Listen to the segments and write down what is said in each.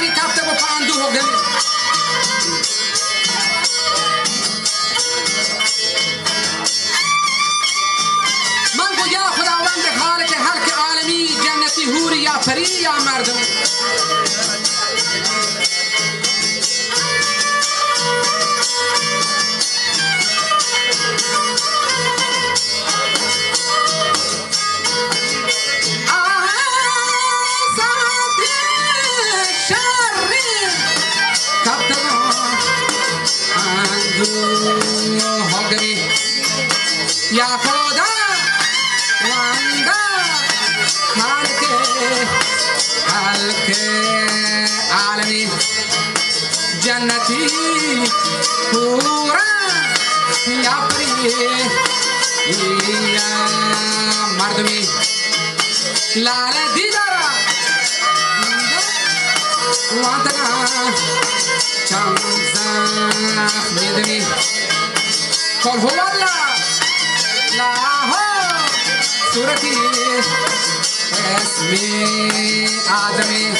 شری کفته با پاندو گلی من گویا خداوند خالق هر عالمی جنتی حوری یا پری یا مردم یا خدا واندا خالق عالمی جنتی پورا یا پری یا مردمی لال دیدارا واندا چمزخ میدنی کل هو الله صورتی اسمی آدمی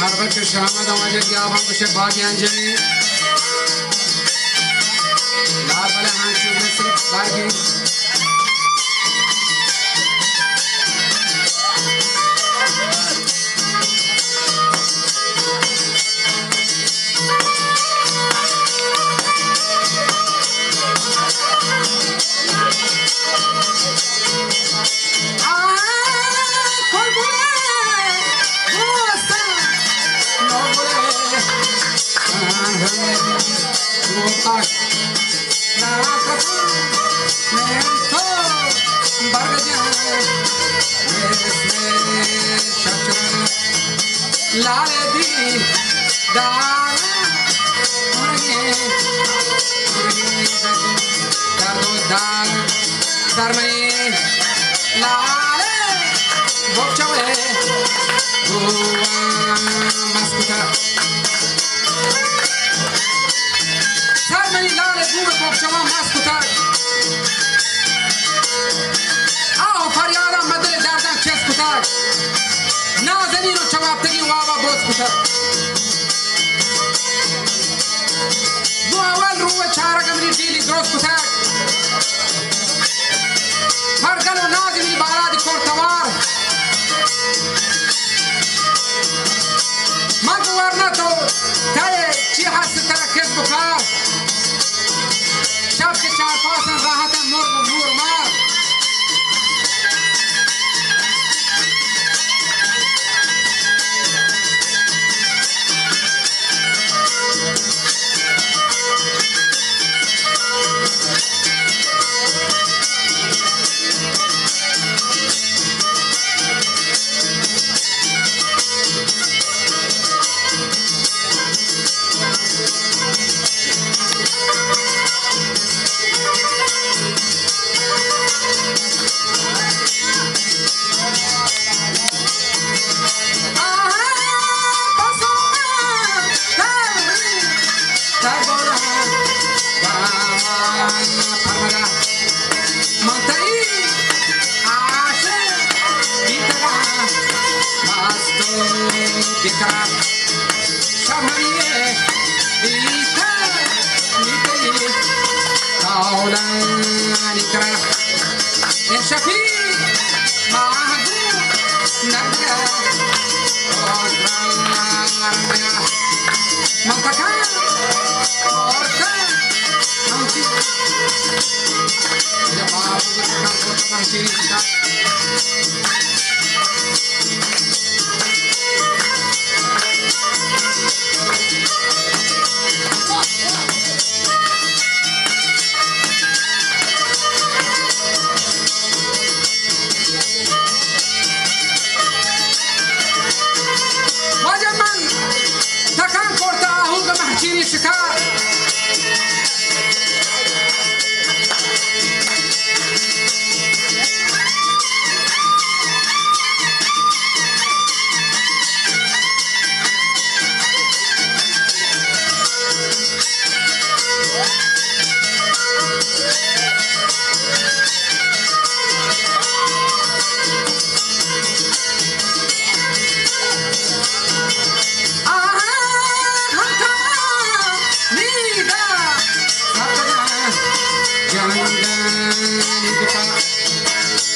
हर वक्त शामद आवाज़ की आप हमको से बाकी अंजनी लाल वाले हाथ से में सिर्फ बाकी लाल दी दाना दान सरमनी लाल बोचवे गोवा मस्कुता सरमनी लाल गोवा बोचवा मस्कुता आओ फरियादा मदले दर्दा चेस्कुता نازنین و چوابتگی وابا بوز کتا دو اول روی چارگمری دیلی درست کتا فرگل و نازمی بالادی کورتوار مگو ورنه تو تای چی هست ترکز بکار شب که چار پاسن راحتن مرگ و مور مار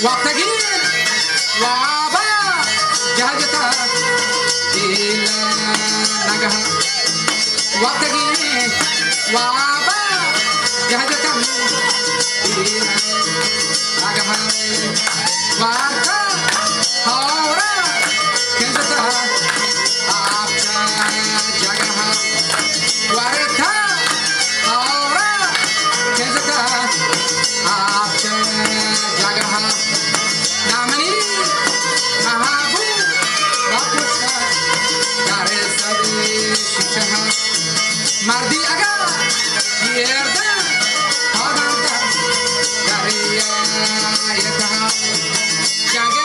وقتگیر وابا جهجتا إلا نجها وقتگیر وابا جهجتا إلا نجها وارتا هورا كنزتا آبتا جگها وارتا هورا كنزتا آبتا جگها نامنی مهابو باپوشا داره سبی شیشه مردی اگر گرده آدم داره یتها جنگ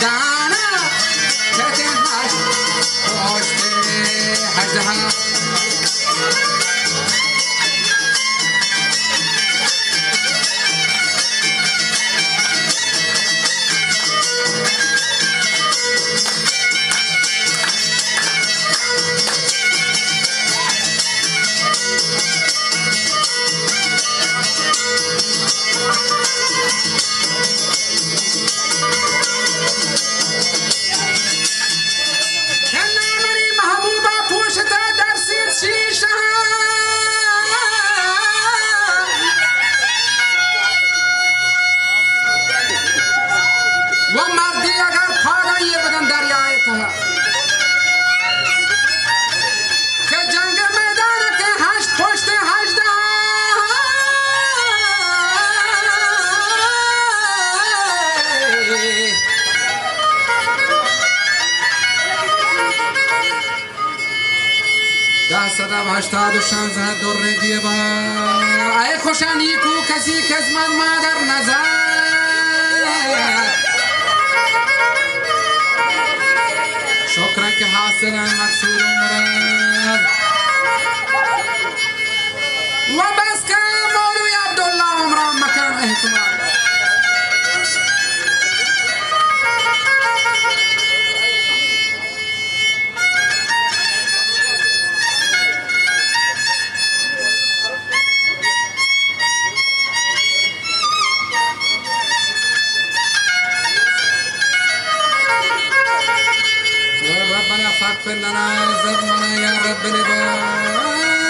دانا کهتے هشت پشت هجدها صدا هشتاد و شانزده دور دیبا ای خوشانی کو کسی کس من مادر نزد شکرا که حاصل مقصود مرد و بس که مولوی عبدالله عمران مکان احتمال فاغفر لنا ذنبنا يا رب العباد